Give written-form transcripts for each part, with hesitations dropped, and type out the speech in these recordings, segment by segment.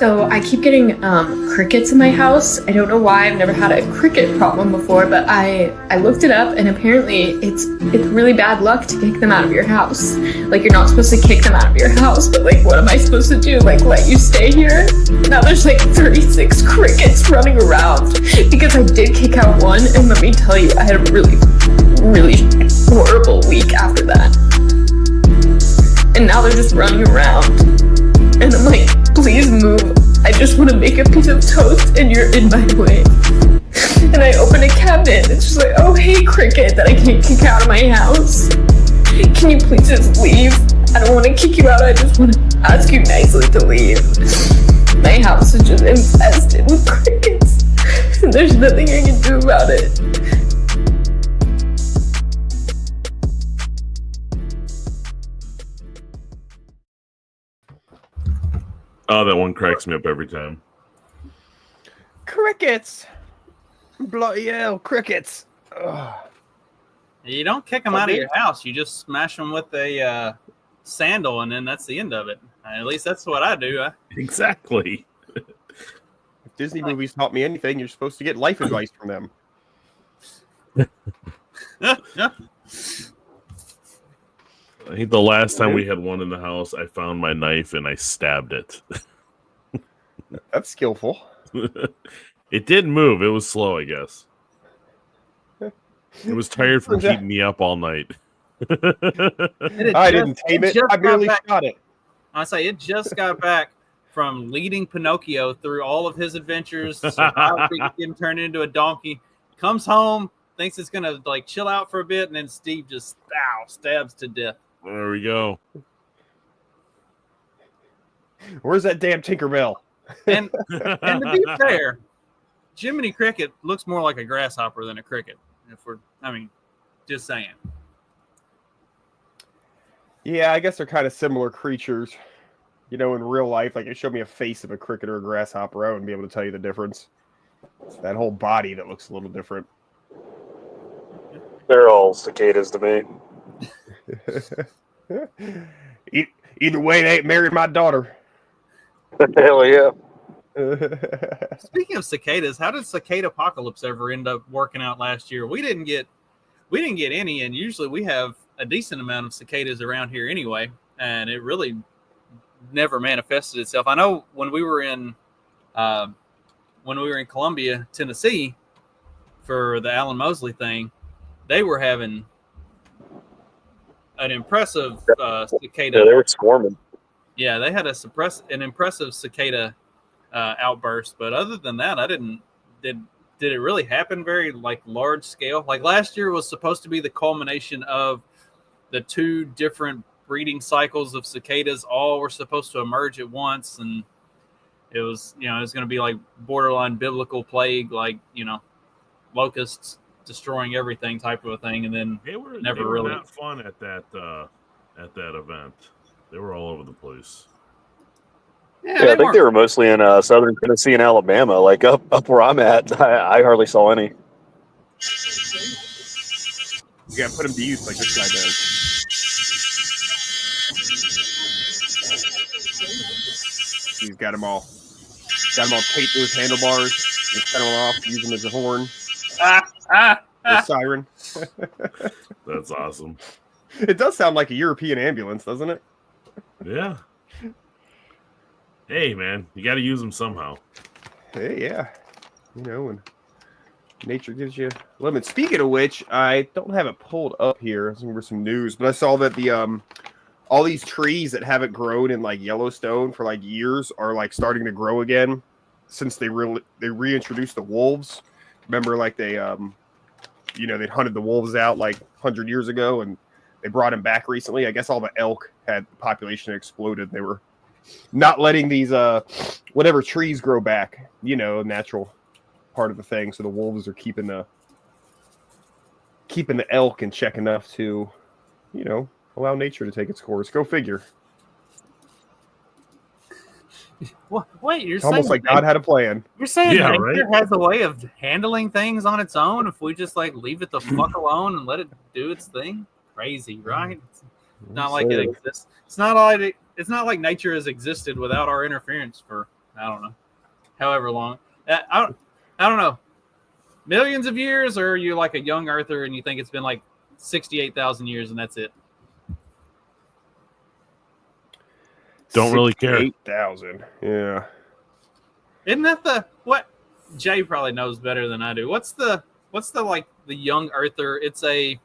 So I keep getting crickets in my house. I don't know why. I've never had a cricket problem before, but I looked it up, and apparently it's really bad luck to kick them out of your house. Like, you're not supposed to kick them out of your house, but like, what am I supposed to do? Like, let you stay here? Now there's like 36 crickets running around because I did kick out one, and let me tell you, I had a really, really horrible week after that. And now they're just running around. And I'm like, please move. I just want to make a piece of toast and you're in my way. And I open a cabinet and it's just like, oh, hey, cricket that I can't kick out of my house. Can you please just leave? I don't want to kick you out. I just want to ask you nicely to leave. My house is just infested with crickets. And there's nothing I can do about it. Oh, that one cracks me up every time. Crickets! Bloody hell, crickets! Ugh. You don't kick them out of your house. You just smash them with a sandal, and then that's the end of it. At least that's what I do. Exactly. If Disney movies taught me anything, you're supposed to get life advice from them. I think the last time we had one in the house, I found my knife and I stabbed it. That's skillful. It didn't move. It was slow, I guess. It was tired from keeping me up all night. I didn't tame it. I barely shot it. I say it just got back from leading Pinocchio through all of his adventures, survived getting turned into a donkey, comes home, thinks it's going to like chill out for a bit, and then Steve just stabs to death. There we go. Where's that damn Tinkerbell? And to be fair, Jiminy Cricket looks more like a grasshopper than a cricket. Just saying. Yeah, I guess they're kind of similar creatures. You know, in real life, like, you show me a face of a cricket or a grasshopper, I wouldn't be able to tell you the difference. It's that whole body that looks a little different. They're all cicadas to me. Either way, they ain't married my daughter. Hell yeah. Speaking of cicadas, how did Cicada Apocalypse ever end up working out last year? We didn't get any, and usually we have a decent amount of cicadas around here anyway, and it really never manifested itself. I know when we were in Columbia, Tennessee, for the Alan Mosley thing, they were having an impressive cicada. Yeah, they were swarming. Yeah, they had an impressive cicada outburst. But other than that, did it really happen very like large scale? Like last year was supposed to be the culmination of the two different breeding cycles of cicadas. All were supposed to emerge at once, and it was it was going to be like borderline biblical plague, like locusts destroying everything type of a thing, and then they were really not fun at that event. They were all over the place. Yeah, I think they were mostly in southern Tennessee and Alabama. Like up where I'm at, I hardly saw any. You gotta put them to use like this guy does. He's got them all taped to his handlebars. Just cut them off, use them as a horn. The siren. That's awesome. It does sound like a European ambulance, doesn't it? Yeah. Hey, man, you got to use them somehow. Hey, yeah. When nature gives you limits. Speaking of which, I don't have it pulled up here. I was looking for some news, but I saw that the all these trees that haven't grown in like Yellowstone for like years are like starting to grow again since they reintroduced the wolves. Remember, like they'd hunted the wolves out like 100 years ago, and they brought them back recently. I guess all the elk had the population exploded. They were not letting these whatever trees grow back, natural part of the thing. So the wolves are keeping the elk in check enough to, allow nature to take its course. Go figure. Wait, you're almost like God had a plan. You're saying nature right? has a way of handling things on its own if we just like leave it the fuck alone and let it do its thing? Crazy, right? It's not like it exists. It's not like nature has existed without our interference for I don't know, however long. I don't know. Millions of years, or are you like a young earther and you think it's been like 68,000 years and that's it? Don't really care. 8,000. Yeah. Isn't that what Jay probably knows better than I do? What's the like the young earther? It's a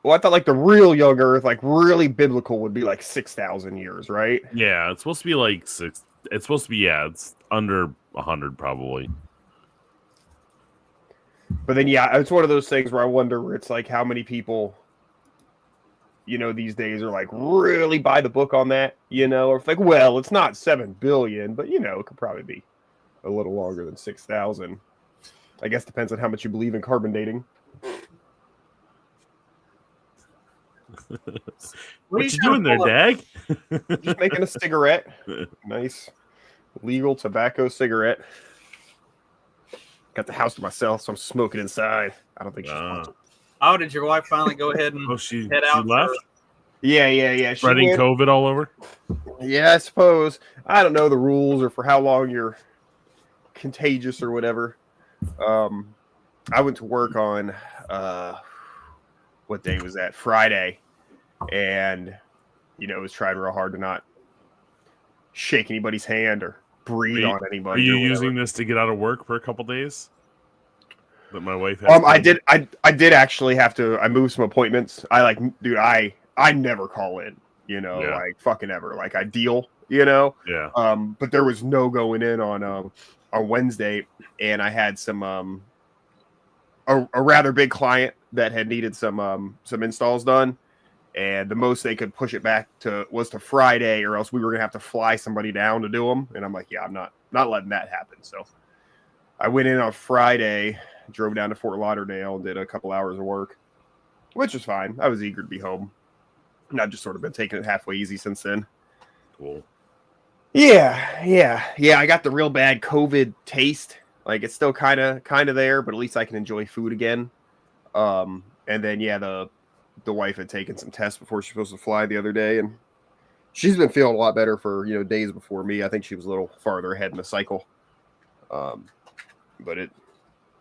Well, I thought like the real young Earth, like really biblical, would be like 6,000 years, right? Yeah, it's supposed to be like 6. It's supposed to be it's under 100 probably. But then yeah, it's one of those things where I wonder where it's like how many people, these days are like really by the book on that, or it's like, well, it's not 7 billion, but it could probably be a little longer than 6,000. I guess depends on how much you believe in carbon dating. What you doing there, Dag? Just making a cigarette. Nice legal tobacco cigarette. Got the house to myself, so I'm smoking inside. I don't think she's Oh, did your wife finally go ahead and head out? She left? Yeah. Spreading COVID all over? Yeah, I suppose. I don't know the rules or for how long you're contagious or whatever. I went to work on what day was that? Friday. And, was trying real hard to not shake anybody's hand or breathe on anybody. Are you using this to get out of work for a couple days? That my wife has I did actually have to. I moved some appointments. I never call in. Like fucking ever. Like I deal. Yeah. But there was no going in on Wednesday, and I had some a rather big client that had needed some installs done, and the most they could push it back to was to Friday, or else we were gonna have to fly somebody down to do them. And I'm like, yeah, I'm not letting that happen. So I went in on Friday, drove down to Fort Lauderdale, and did a couple hours of work, which was fine. I was eager to be home, and I've just sort of been taking it halfway easy since then. Cool. Yeah. I got the real bad COVID taste. Like it's still kind of there, but at least I can enjoy food again. And then the wife had taken some tests before she was supposed to fly the other day, and she's been feeling a lot better for days before me. I think she was a little farther ahead in the cycle. But it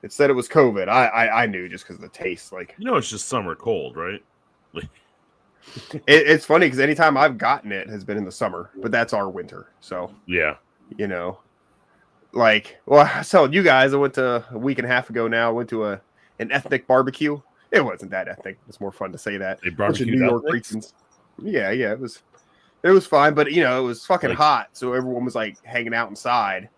said it was COVID. I knew just because of the taste. Like it's just summer cold, right? It's funny because anytime I've gotten it has been in the summer, but that's our winter. So yeah, like, well, I was telling you guys, I went to a week and a half ago now. I went to an ethnic barbecue. It wasn't that ethnic. It's more fun to say that. A barbecue New York regions. Yeah, it was fine, but it was fucking hot, so everyone was like hanging out inside,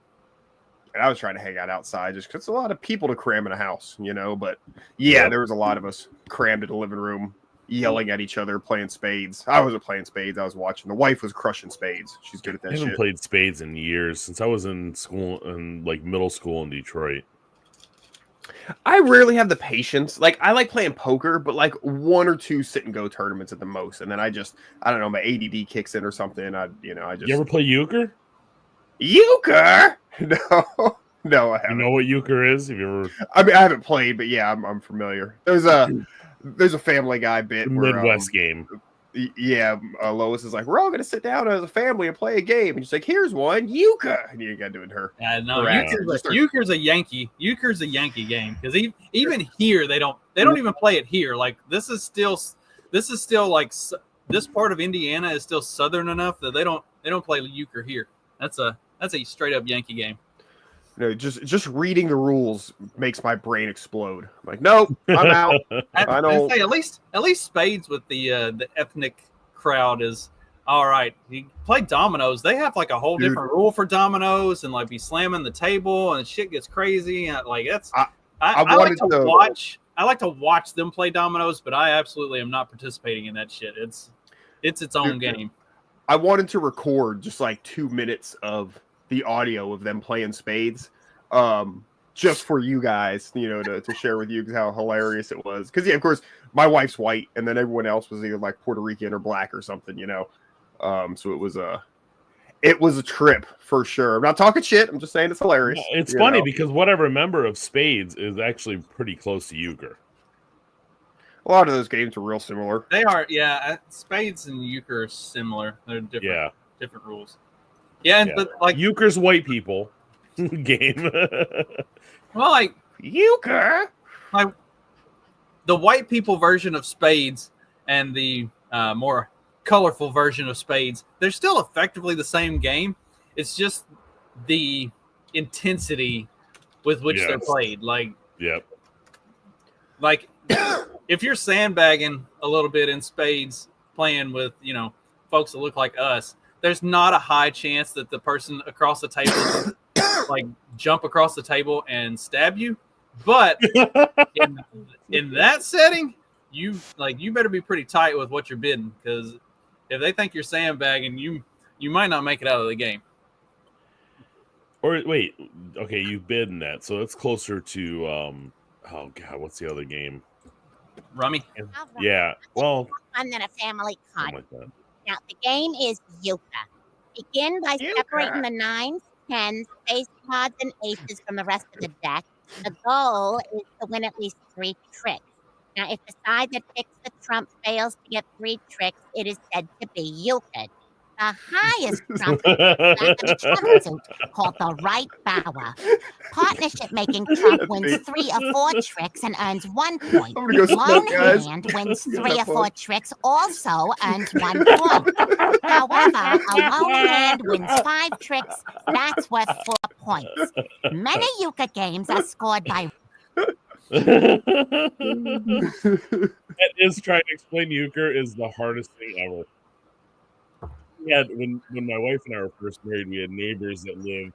and I was trying to hang out outside just because it's a lot of people to cram in a house, But there was a lot of us crammed in the living room, yelling at each other, playing spades. I wasn't playing spades. I was watching. The wife was crushing spades. She's good at that shit. I haven't played spades in years since I was in school, in like middle school in Detroit. I rarely have the patience. Like I like playing poker, but like 1 or 2 sit and go tournaments at the most, and then I don't know, my ADD kicks in or something. I just. You ever play euchre? Euchre? No, I haven't. You know what euchre is? Have you ever? I mean, I haven't played, but yeah, I'm familiar. There's a Family Guy bit, Midwest game. Yeah, Lois is like, we're all gonna sit down as a family and play a game, and she's like, here's one, euchre, and you got doing her. No, euchre's a Yankee game because even here they don't even play it here. Like this is still like this part of Indiana is still southern enough that they don't play euchre here. That's a straight up Yankee game. No, just reading the rules makes my brain explode. I'm like, nope, I'm out. I don't. At least spades with the ethnic crowd is all right. You play dominoes. They have like a whole different rule for dominoes, and like be slamming the table and shit gets crazy. And like that's I like to watch. I like to watch them play dominoes, but I absolutely am not participating in that shit. It's its own game. I wanted to record just like 2 minutes of the audio of them playing spades, just for you guys, to share with you how hilarious it was. Because of course, my wife's white, and then everyone else was either like Puerto Rican or black or something, So it was a trip for sure. I'm not talking shit. I'm just saying it's hilarious. It's funny because what I remember of spades is actually pretty close to euchre. A lot of those games are real similar. They are, yeah. Spades and euchre are similar. They're different. Yeah. Different rules. Yeah, Yeah. but like Euchre's white people game. well, like Euchre. like the white people version of spades and the more colorful version of spades, they're still effectively the same game. It's just the intensity with which they're played. Like, yep. Like if you're sandbagging a little bit in spades, playing with folks that look like us, there's not a high chance that the person across the table like jump across the table and stab you. But in that setting, you better be pretty tight with what you're bidding, because if they think you're sandbagging, you might not make it out of the game. Or wait, okay, you bid in that, so it's closer to oh god, what's the other game? Rummy. Yeah, well, fun than a family card. something like that. Now, the game is euchre. Begin by separating the nines, tens, face cards, and aces from the rest of the deck. The goal is to win at least 3 tricks. Now, if the side that picks the trump fails to get 3 tricks, it is said to be euchred. The highest trump is the trump suit, called the right bower. Partnership-making trump wins 3 or 4 tricks and earns 1 point. I'm gonna go Lone smoke, guys. hand wins Get 3 that or 4 point. tricks, also earns 1 point. However, a lone hand wins 5 tricks, that's worth 4 points. Many euchre games are scored by That is, trying to explain euchre is the hardest thing ever. We had when my wife and I were first married, we had neighbors that lived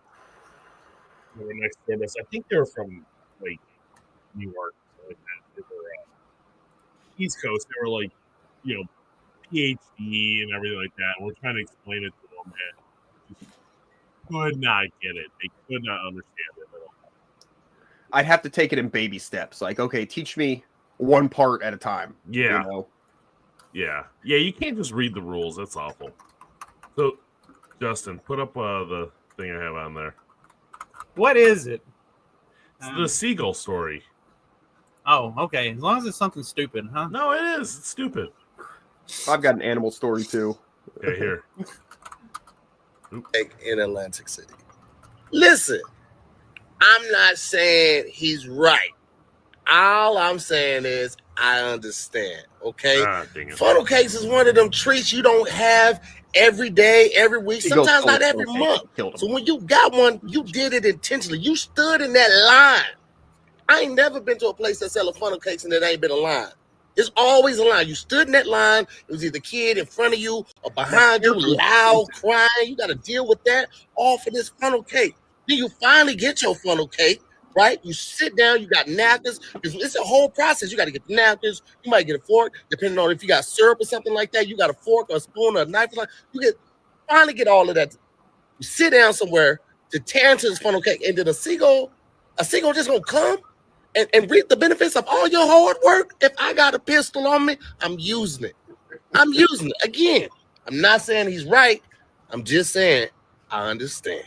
next door to us. I think they were from like New York, something like that. They were East Coast. They were like, PhD and everything like that. And we're trying to explain it to them, and just could not get it. They could not understand it at all. I'd have to take it in baby steps. Like, okay, teach me one part at a time. Yeah. You know? Yeah. You can't just read the rules. That's awful. So, Justin, put up the thing I have on there. What is it? It's the seagull story. Oh, okay. As long as it's something stupid, huh? No, it is. It's stupid. I've got an animal story too. Okay, here. In Atlantic City. Listen, I'm not saying he's right. All I'm saying is I understand, okay? Dang it. Funnel cakes is one of them treats you don't have every day, every week, sometimes not every month. So when you got one, you did it intentionally. You stood in that line. I ain't never been to a place that sell funnel cakes and there ain't been a line. There's always a line. You stood in that line. It was either a kid in front of you or behind you, loud crying. You got to deal with that all for this funnel cake. Then you finally get your funnel cake, right? You sit down. You got napkins. It's a whole process. You got to get the napkins. You might get a fork, depending on if you got syrup or something like that. You got a fork or a spoon or a knife. You finally get all of that. You sit down somewhere to tear into this funnel cake, and then a seagull just gonna come and reap the benefits of all your hard work. If I got a pistol on me, I'm using it. I'm using it. Again, I'm not saying he's right. I'm just saying I understand.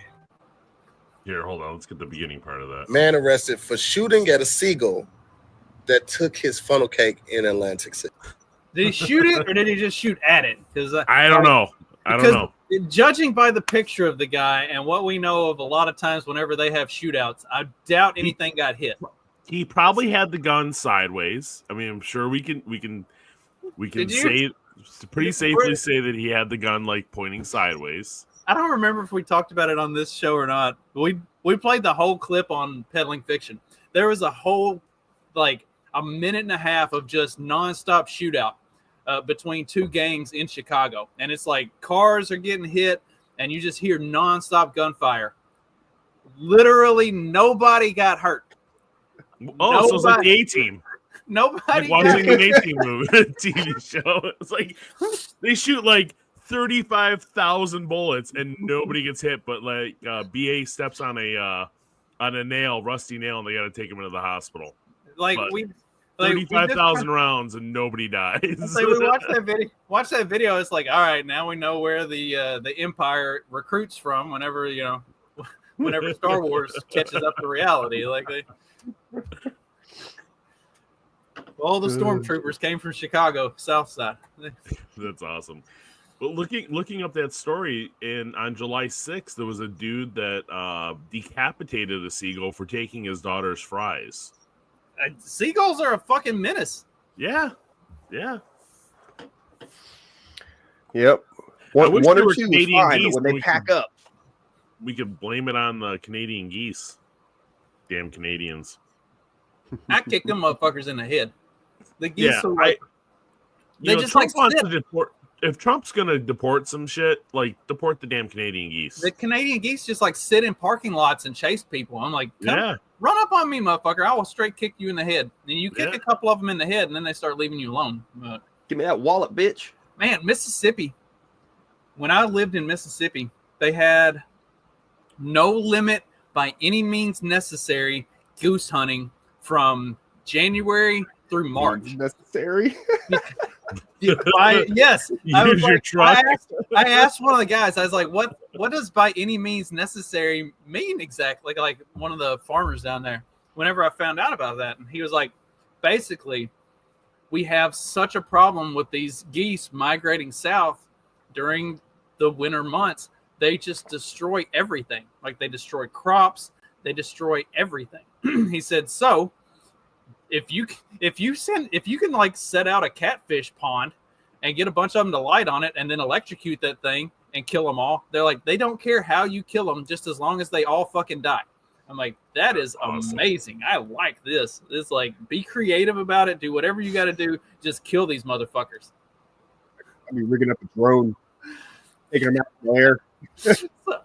Here, hold on. Let's get the beginning part of that. Man arrested for shooting at a seagull that took his funnel cake in Atlantic City. Did he shoot it or did he just shoot at it? Because I don't know. Judging by the picture of the guy and what we know of a lot of times whenever they have shootouts, I doubt anything got hit. He probably had the gun sideways. I mean, I'm sure we can say pretty safely say that he had the gun like pointing sideways. I don't remember if we talked about it on this show or not. We played the whole clip on Peddling Fiction. There was a whole like a minute and a half of just nonstop shootout between 2 gangs in Chicago, and it's like cars are getting hit, and you just hear nonstop gunfire. Literally, nobody got hurt. Oh, so it's like the A-Team. Nobody like watching an A-Team movie, TV show. It's like they shoot like 35,000 bullets and nobody gets hit, but like BA steps on a nail, rusty nail, and they got to take him into the hospital. Like but we 35,000 rounds and nobody dies. Like we watched that video. It's like, all right, now we know where the Empire recruits from whenever Star Wars catches up to reality. Like all the stormtroopers came from Chicago, South Side. That's awesome. But looking up that story, on July 6th, there was a dude that decapitated a seagull for taking his daughter's fries. Seagulls are a fucking menace. Yeah. Yep. One or two is fine, but when they pack up, we could blame it on the Canadian geese. Damn Canadians. I kick them motherfuckers in the head. The geese are like, they just Trump wants to deport. If Trump's gonna deport some shit, like deport the damn Canadian geese. The Canadian geese just like sit in parking lots and chase people. I'm like, yeah, run up on me, motherfucker! I will straight kick you in the head. And you kick a couple of them in the head, and then they start leaving you alone. But, give me that wallet, bitch. Man, Mississippi. When I lived in Mississippi, they had no limit by any means necessary goose hunting from January through March. Necessary? Yes. Use your truck. I asked one of the guys, I was like, what does by any means necessary mean exactly? Like one of the farmers down there, whenever I found out about that. And he was like, basically, we have such a problem with these geese migrating south during the winter months. They just destroy everything. Like they destroy crops, they destroy everything. He said, so if you can like set out a catfish pond and get a bunch of them to light on it and then electrocute that thing and kill them all, they're like, they don't care how you kill them, just as long as they all fucking die. I'm like, that is amazing. I like this. It's like, be creative about it. Do whatever you got to do. Just kill these motherfuckers. I mean, rigging up a drone, taking them out in the air.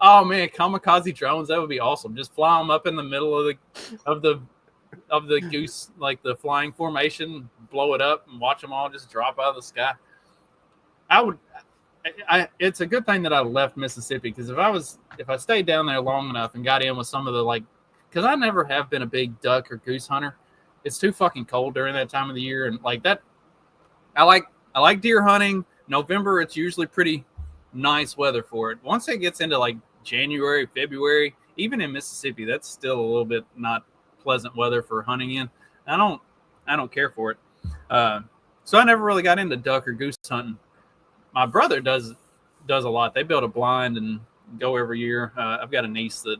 Oh man, kamikaze drones, that would be awesome. Just fly them up in the middle of the goose, like the flying formation, blow it up and watch them all just drop out of the sky. It's a good thing that I left Mississippi, because if I stayed down there long enough and got in with some of the because I never have been a big duck or goose hunter. It's too fucking cold during that time of the year, and like that, I like deer hunting. November, it's usually pretty nice weather for it. Once it gets into like January, February, even in Mississippi, that's still a little bit not pleasant weather for hunting in. I don't care for it. So I never really got into duck or goose hunting. My brother does a lot. They build a blind and go every year. I've got a niece that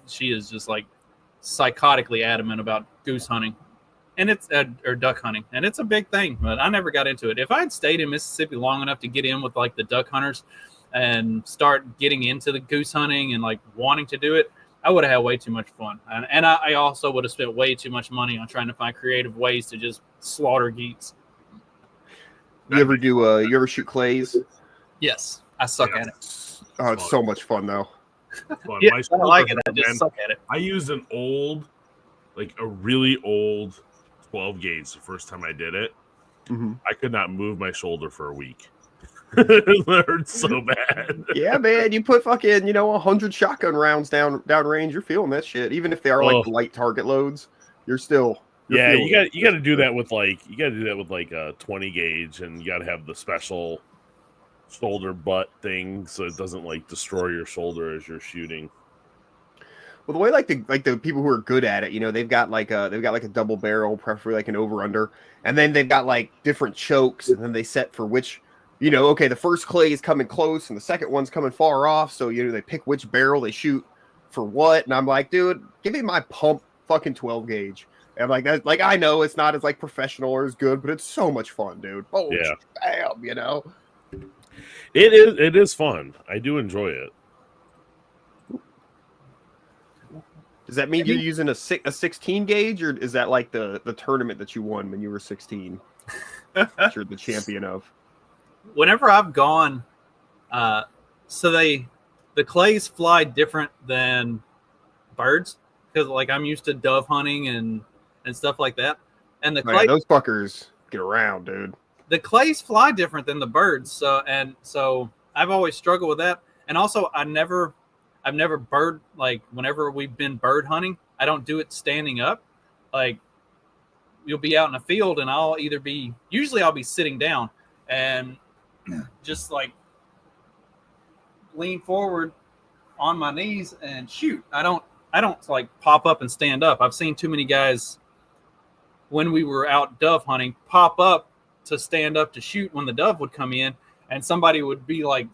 she is just like psychotically adamant about goose hunting, and it's or duck hunting, and it's a big thing. But I never got into it. If I'd stayed in Mississippi long enough to get in with like the duck hunters and start getting into the goose hunting and like wanting to do it, I would have had way too much fun. And I also would have spent way too much money on trying to find creative ways to just slaughter geese. You ever shoot clays? Yes, I suck at it. Oh, it's so much fun though. Yeah, I like it. I just suck at it. I used a really old 12 gauge the first time I did it. Mm-hmm. I could not move my shoulder for a week. It hurt so bad. Yeah, man, you put fucking 100 shotgun rounds down range, you're feeling that shit. Even if they are like light target loads, you're you got to do that with a 20 gauge, and you got to have the special shoulder butt thing so it doesn't like destroy your shoulder as you're shooting. Well, the way the people who are good at it, they've got like a double barrel, preferably like an over under, and then they've got like different chokes, and then they set for which. Okay, the first clay is coming close and the second one's coming far off. So, they pick which barrel they shoot for what. And I'm like, dude, give me my pump fucking 12 gauge. And I'm like, that, like, I know it's not as like professional or as good, but it's so much fun, dude. Oh, yeah. Damn, It is fun. I do enjoy it. Does that mean you're using a 16 gauge, or is that like the tournament that you won when you were 16? That you're the champion of? Whenever I've gone, so the clays fly different than birds, because like I'm used to dove hunting and stuff like that, and those fuckers get around, dude. The clays fly different than the birds, so I've always struggled with that. And also, I've never bird, like whenever we've been bird hunting, I don't do it standing up. Like you'll be out in a field, and I'll be sitting down and just like lean forward on my knees and shoot. I don't like pop up and stand up. I've seen too many guys when we were out dove hunting pop up to stand up to shoot when the dove would come in, and somebody would be like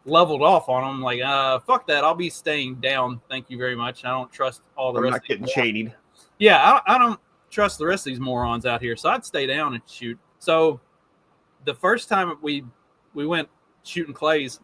leveled off on them, like, fuck that, I'll be staying down. Thank you very much. I don't trust all the I'm rest. not getting shadied. Yeah, I don't trust the rest of these morons out here, so I'd stay down and shoot. So the first time we went shooting clays,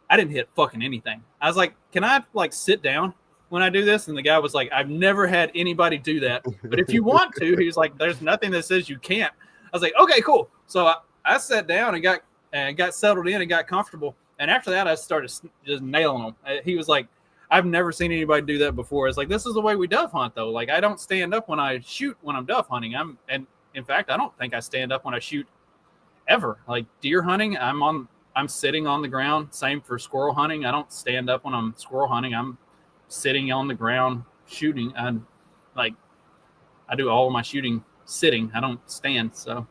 I didn't hit fucking anything. I was like, can I like sit down when I do this? And the guy was like, I've never had anybody do that, but if you want to, he was like, there's nothing that says you can't. I was like, okay, cool. So I sat down and got settled in and got comfortable. And after that, I started just nailing them. He was like, I've never seen anybody do that before. It's like, this is the way we dove hunt, though. Like, I don't stand up when I shoot when I'm dove hunting. And in fact, I don't think I stand up when I shoot ever. Like deer hunting, I'm sitting on the ground. Same for squirrel hunting. I don't stand up when I'm squirrel hunting. I'm sitting on the ground shooting. And like, I do all of my shooting sitting. I don't stand. So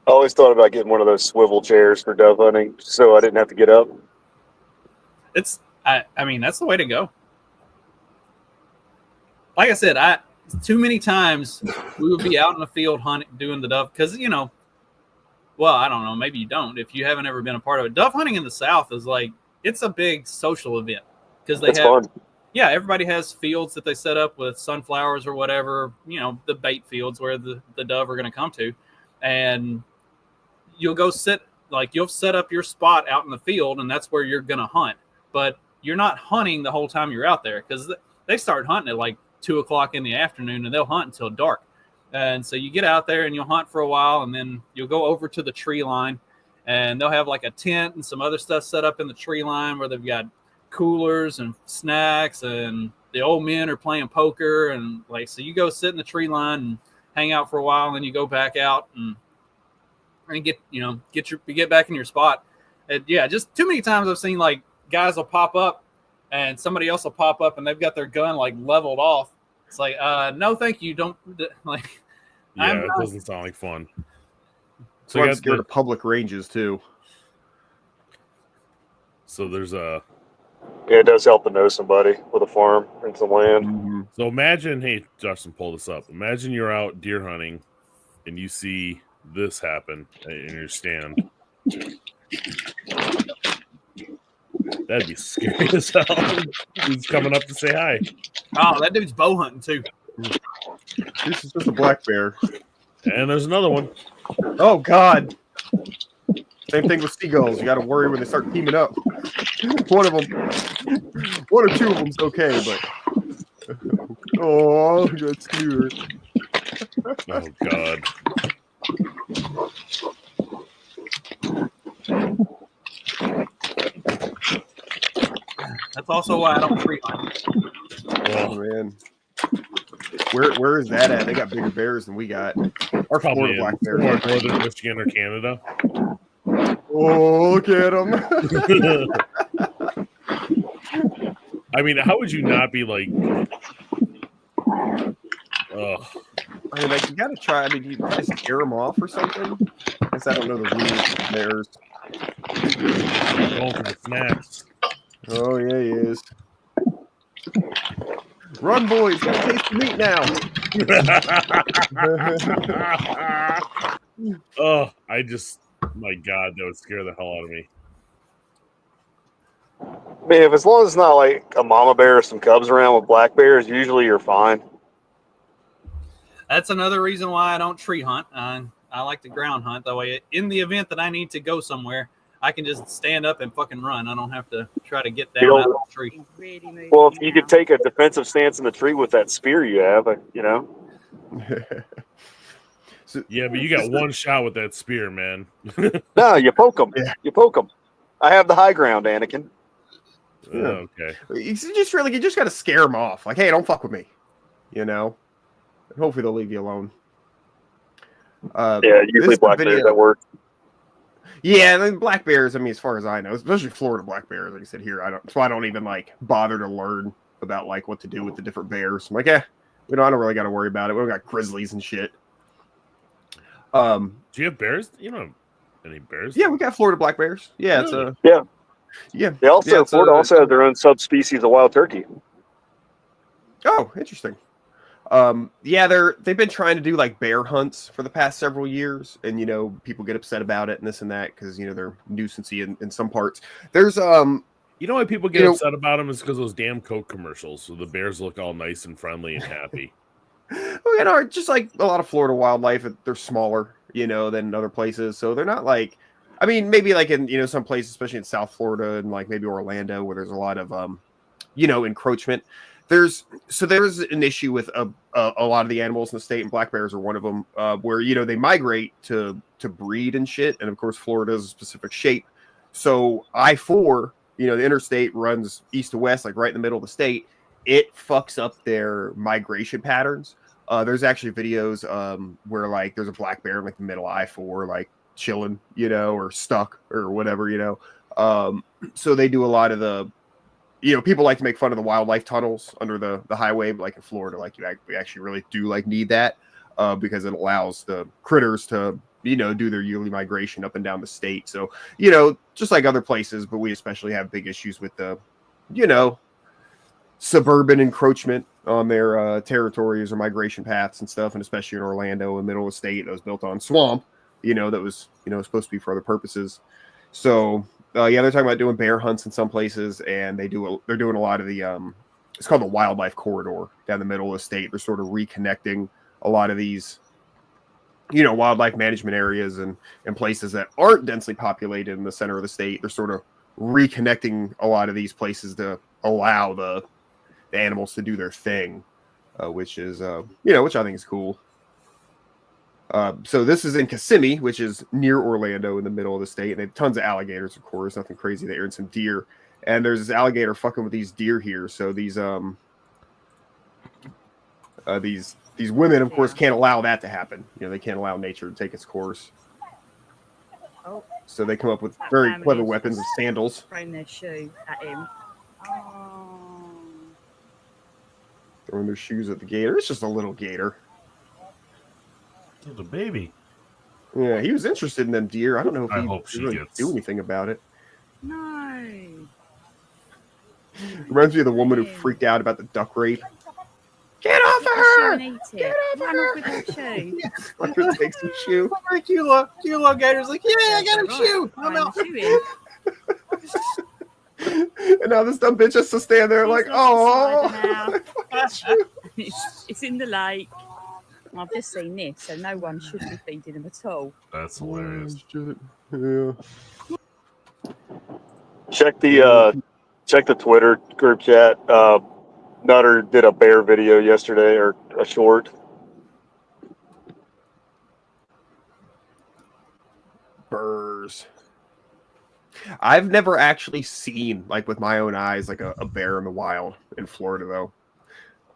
I always thought about getting one of those swivel chairs for dove hunting, so I didn't have to get up. I mean, that's the way to go. Like I said, too many times we would be out in the field hunting, doing the dove, because well, I don't know, maybe you don't if you haven't ever been a part of it. Dove hunting in the South is like, it's a big social event because they have fun. Yeah, everybody has fields that they set up with sunflowers or whatever, the bait fields where the dove are going to come to, and you'll go you'll set up your spot out in the field, and that's where you're going to hunt. But you're not hunting the whole time you're out there, because they start hunting at like 2:00 in the afternoon, and they'll hunt until dark. And so you get out there and you'll hunt for a while, and then you'll go over to the tree line, and they'll have like a tent and some other stuff set up in the tree line where they've got coolers and snacks, and the old men are playing poker, and like, so you go sit in the tree line and hang out for a while, and then you go back out and get back in your spot. And yeah, just too many times I've seen like guys will pop up and somebody else will pop up and they've got their gun like leveled off. It's like, no, thank you. Don't like. Yeah, it doesn't sound like fun. So I'm scared of public ranges too. So there's yeah, it does help to know somebody with a farm and some land. Mm-hmm. So imagine, hey, Justin, pull this up. Imagine you're out deer hunting and you see this happen in your stand. That'd be scary as hell. He's coming up to say hi. Oh, that dude's bow hunting too. This is just a black bear. And there's another one. Oh God. Same thing with seagulls. You got to worry when they start teaming up. One or two of them's okay, but oh, that's cute. Oh God. That's also why I don't tree hunt. Oh man. Where is that at? They got bigger bears than we got. Our Florida black bears. Northern Michigan or Canada. Oh, look at them. I mean, how would you not be like, ugh. I mean, like, you got to try. I mean, you try to scare them off or something. I guess I don't know the rules of bears. Going for the snacks. Oh, yeah, he is. Run, boys. Gotta taste the meat now. Oh, my God, that would scare the hell out of me. Man, as long as it's not like a mama bear or some cubs around with black bears, usually you're fine. That's another reason why I don't tree hunt. I like to ground hunt. That way, in the event that I need to go somewhere, I can just stand up and fucking run. I don't have to try to get down out of the tree. Well, if you could take a defensive stance in the tree with that spear you have, Yeah, but you got one shot with that spear, man. No, you poke them. Yeah. You poke them. I have the high ground, Anakin. Okay. You just got to scare them off. Like, hey, don't fuck with me. And hopefully they'll leave you alone. Yeah, usually black bears that work. Yeah, and then black bears, I mean, as far as I know, especially Florida black bears, like I said here, that's why I don't even like bother to learn about like what to do with the different bears. I'm like, I don't really got to worry about it. We don't got grizzlies and shit. Do you have bears? You don't have any bears? Yeah, we got Florida black bears. Yeah, really? Yeah. Florida also has their own subspecies of wild turkey. Oh, interesting. They've been trying to do like bear hunts for the past several years, and people get upset about it and this and that because they're nuisancey in some parts. There's You know why people get upset about them is because those damn Coke commercials. So the bears look all nice and friendly and happy. Well, just like a lot of Florida wildlife, they're smaller, than other places. So they're not like, I mean, maybe like in some places, especially in South Florida and like maybe Orlando, where there's a lot of encroachment. There's an issue with a lot of the animals in the state, and black bears are one of them, where they migrate to breed and shit. And of course, Florida is a specific shape. So I-4. The interstate runs east to west, like right in the middle of the state. It fucks up their migration patterns. There's actually videos where like there's a black bear in like the middle of I-4, like chilling, or stuck or whatever, So they do a lot of the, people like to make fun of the wildlife tunnels under the highway, but like in Florida, like we actually really do like need that because it allows the critters to do their yearly migration up and down the state. So, just like other places, but we especially have big issues with the, suburban encroachment on their territories or migration paths and stuff. And especially in Orlando, in the middle of the state that was built on swamp, that was, supposed to be for other purposes. So, they're talking about doing bear hunts in some places, and they're doing a lot of the, it's called the wildlife corridor down the middle of the state. They're sort of reconnecting a lot of these, wildlife management areas and places that aren't densely populated in the center of the state. They're sort of reconnecting a lot of these places to allow the animals to do their thing, which is, which I think is cool. So this is in Kissimmee, which is near Orlando in the middle of the state. And they have tons of alligators, of course, nothing crazy there, and some deer. And there's this alligator fucking with these deer here. So these women, of course, can't allow that to happen. They can't allow nature to take its course. So they come up with very clever weapons of sandals. Throwing their shoe at him. Oh. Throwing their shoes at the gator. It's just a little gator. It's a baby. Yeah, he was interested in them deer. I don't know if he really gets... do anything about it. No. Reminds me of the woman who freaked out about the duck rape. Get off of her! Get off her! Run off with that shoe. Let her take some shoe. Cute little gator's like, yeah, I got a shoe. I'm out. And now this dumb bitch has to stand there like, oh. It's in the lake. I've just seen this, so no one should be feeding them at all. That's hilarious. Yeah. Check the Twitter group chat. Nutter did a bear video yesterday, or a short. Burrs. I've never actually seen, like with my own eyes, like a bear in the wild in Florida, though.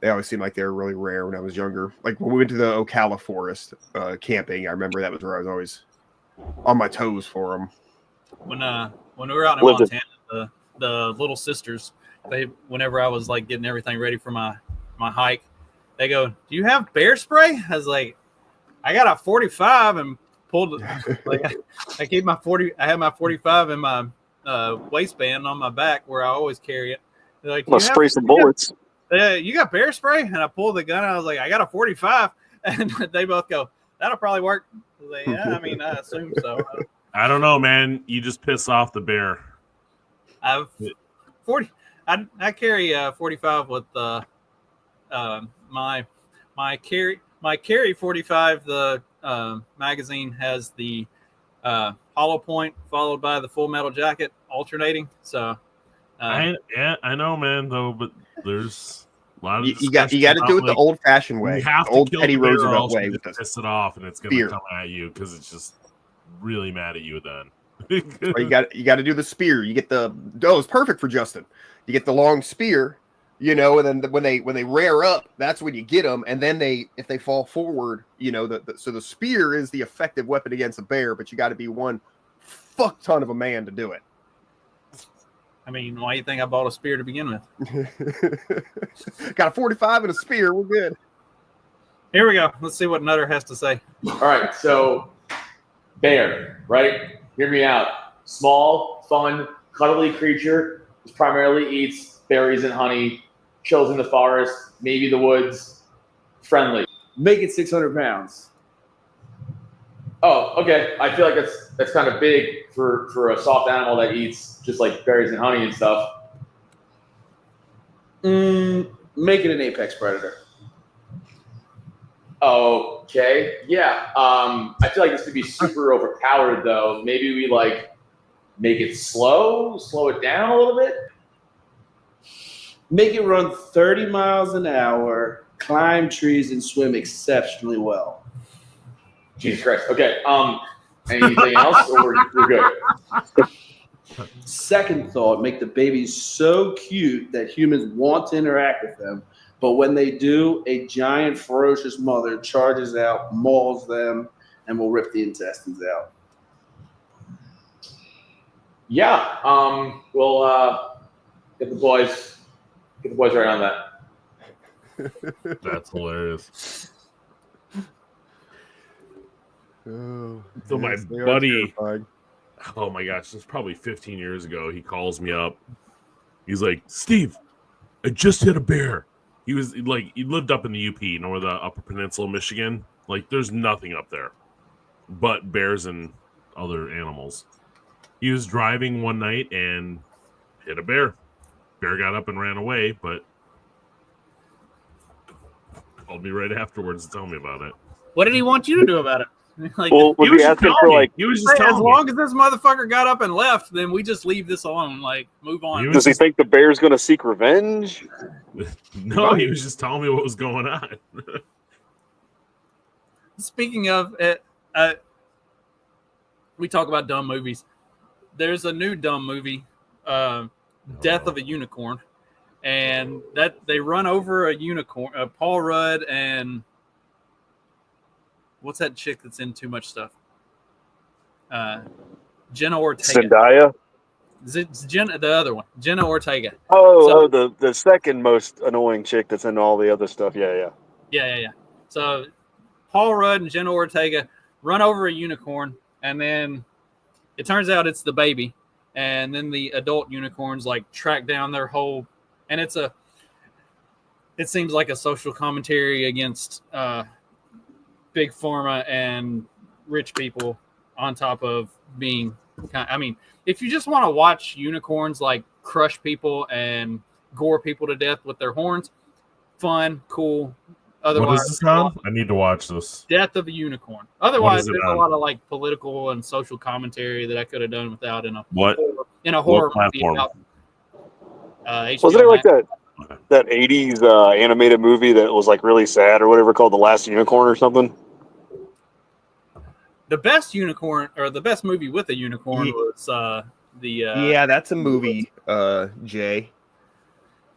They always seemed like they were really rare when I was younger. Like when we went to the Ocala forest camping, I remember that was where I was always on my toes for them. When we were out in Montana, the little sisters, whenever I was like getting everything ready for my hike, they go, "Do you have bear spray?" I was like, "I got a 45," and pulled like I keep my 40. I have my 45 in my waistband on my back where I always carry it. They're like, "Let's spray some bullets." You got bear spray? And I pulled the gun. And I was like, I got a 45. And they both go, that'll probably work. I was like, yeah, I mean, I assume so. I don't know, man. You just piss off the bear. I carry 45 with my carry 45. The magazine has the hollow point followed by the full metal jacket alternating. So I know, man. Though, but there's a lot of you got to do it the old-fashioned way, you have the old to Teddy kill the bear Roosevelt way, with piss it off, and it's going to come at you because it's just really mad at you. Then or you got to do the spear. You get the it's perfect for Justin. You get the long spear, and then when they rear up, that's when you get them, and then if they fall forward, so the spear is the effective weapon against a bear, but you got to be one fuck ton of a man to do it. I mean, why do you think I bought a spear to begin with? Got a 45 and a spear. We're good. Here we go. Let's see what Nutter has to say. All right. So, bear, right? Hear me out. Small, fun, cuddly creature. Which primarily eats berries and honey. Chills in the forest, maybe the woods. friendly. Make it 600 pounds. Oh, okay. I feel like that's kind of big for a soft animal that eats just like berries and honey and stuff. Make it an apex predator. Okay. Yeah. I feel like this could be super overpowered though. Maybe we like make it slow it down a little bit. Make it run 30 miles an hour, climb trees, and swim exceptionally well. Jesus Christ. Okay. Anything else, or we're good? Second thought: make the babies so cute that humans want to interact with them. But when they do, a giant, ferocious mother charges out, mauls them, and will rip the intestines out. Yeah. We'll get the boys right on that. That's hilarious. Oh, So my yes, they are buddy, terrifying. oh my gosh, this was probably 15 years ago. He calls me up. He's like, Steve, I just hit a bear. He lived up in the UP, you know, where the Upper Peninsula of Michigan. Like, there's nothing up there but bears and other animals. He was driving one night and hit a bear. Bear got up and ran away, but called me right afterwards to tell me about it. What did he want you to do about it? Like, Well, was he asking for like? He was just as telling me. long as this motherfucker got up and left, then we just leave this alone. Like, move on. Does he think the bear's going to seek revenge? No, he was just telling me what was going on. Speaking of it, we talk about dumb movies. There's a new dumb movie, Death of a Unicorn, and that they run over a unicorn. Paul Rudd and what's that chick that's in too much stuff? Jenna Ortega. Zendaya. The other one, Jenna Ortega. The second most annoying chick that's in all the other stuff. Yeah. So Paul Rudd and Jenna Ortega run over a unicorn, and then it turns out it's the baby, and then the adult unicorns like track down their whole, and it seems like a social commentary against big pharma and rich people, on top of being, I mean, if you just want to watch unicorns like crush people and gore people to death with their horns, fun, cool. Otherwise, what is this on? I need to watch this. Death of a Unicorn. Otherwise, there's a lot of like political and social commentary that I could have done without in a horror movie. About, was there like that 80s animated movie that was like really sad or whatever, called The Last Unicorn or something? The best unicorn, or the best movie with a unicorn, was yeah, that's a movie, Jay.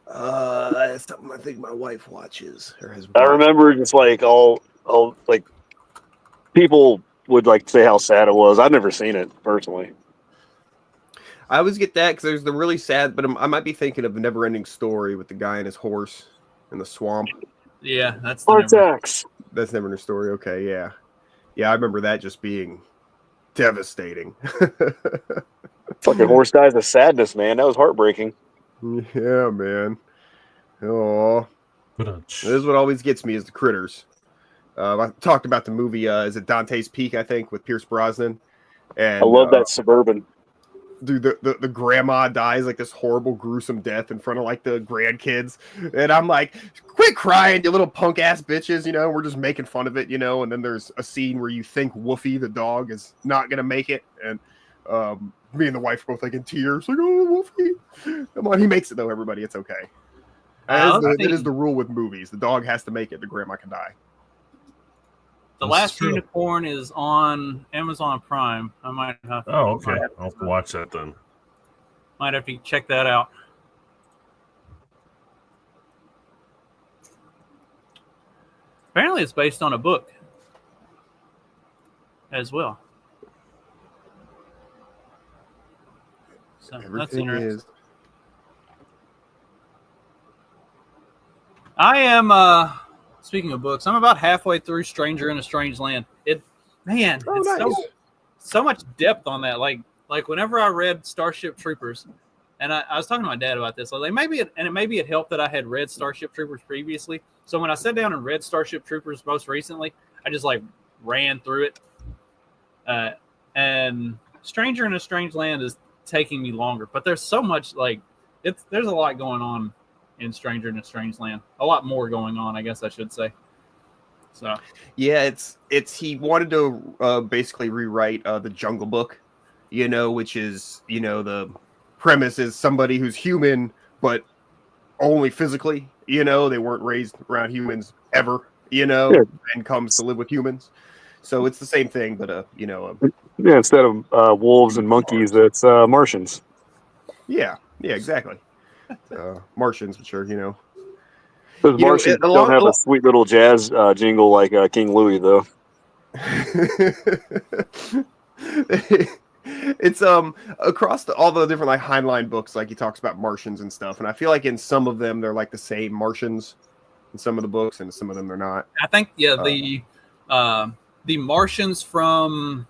That's something I think my wife watches or has watched. I remember just like all like people would like say how sad it was. I've never seen it personally. I always get that because there's the really sad, but I might be thinking of the Never-Ending Story with the guy and his horse in the swamp. Yeah, that's Vortex. That's Never-Ending Story. Okay, yeah. I remember that just being devastating. Fucking horse dies of sadness, man. That was heartbreaking. Yeah, man. Oh, this is what always gets me is the critters. I talked about the movie. Is it Dante's Peak? I think with Pierce Brosnan. And I love that Suburban. Dude, the grandma dies like this horrible, gruesome death in front of like the grandkids, and I'm like, quit crying, you little punk ass bitches. You know, we're just making fun of it. You know, and then there's a scene where you think Woofy the dog is not gonna make it, and me and the wife are both like in tears, like, oh, Woofy, come on, he makes it though. Everybody, it's okay. It is the rule with movies. The dog has to make it. The grandma can die. The Last Unicorn is on Amazon Prime. I might have to. Oh, okay. I'll have to watch that then. Might have to check that out. Apparently, it's based on a book as well. So that's interesting. I am. Speaking of books, I'm about halfway through Stranger in a Strange Land. Nice. So much depth on that. Like whenever I read Starship Troopers, and I was talking to my dad about this. Like maybe it helped that I had read Starship Troopers previously, So when I sat down and read Starship Troopers most recently, I just like ran through it. And Stranger in a Strange Land is taking me longer, but there's so much there's a lot going on in Stranger in a Strange Land. A lot more going on, I guess I should say. So yeah, it's he wanted to basically rewrite the Jungle Book, which is the premise is somebody who's human but only physically, they weren't raised around humans ever, and comes to live with humans. So it's the same thing, but yeah, instead of wolves and monkeys, it's Martians. Yeah, exactly. Martians, which are Those Martians don't have a sweet little jazz jingle like King Louis, though. It's across all the different like Heinlein books, like he talks about Martians and stuff, and I feel like in some of them they're like the same Martians in some of the books, and some of them they're not. I think the Martians from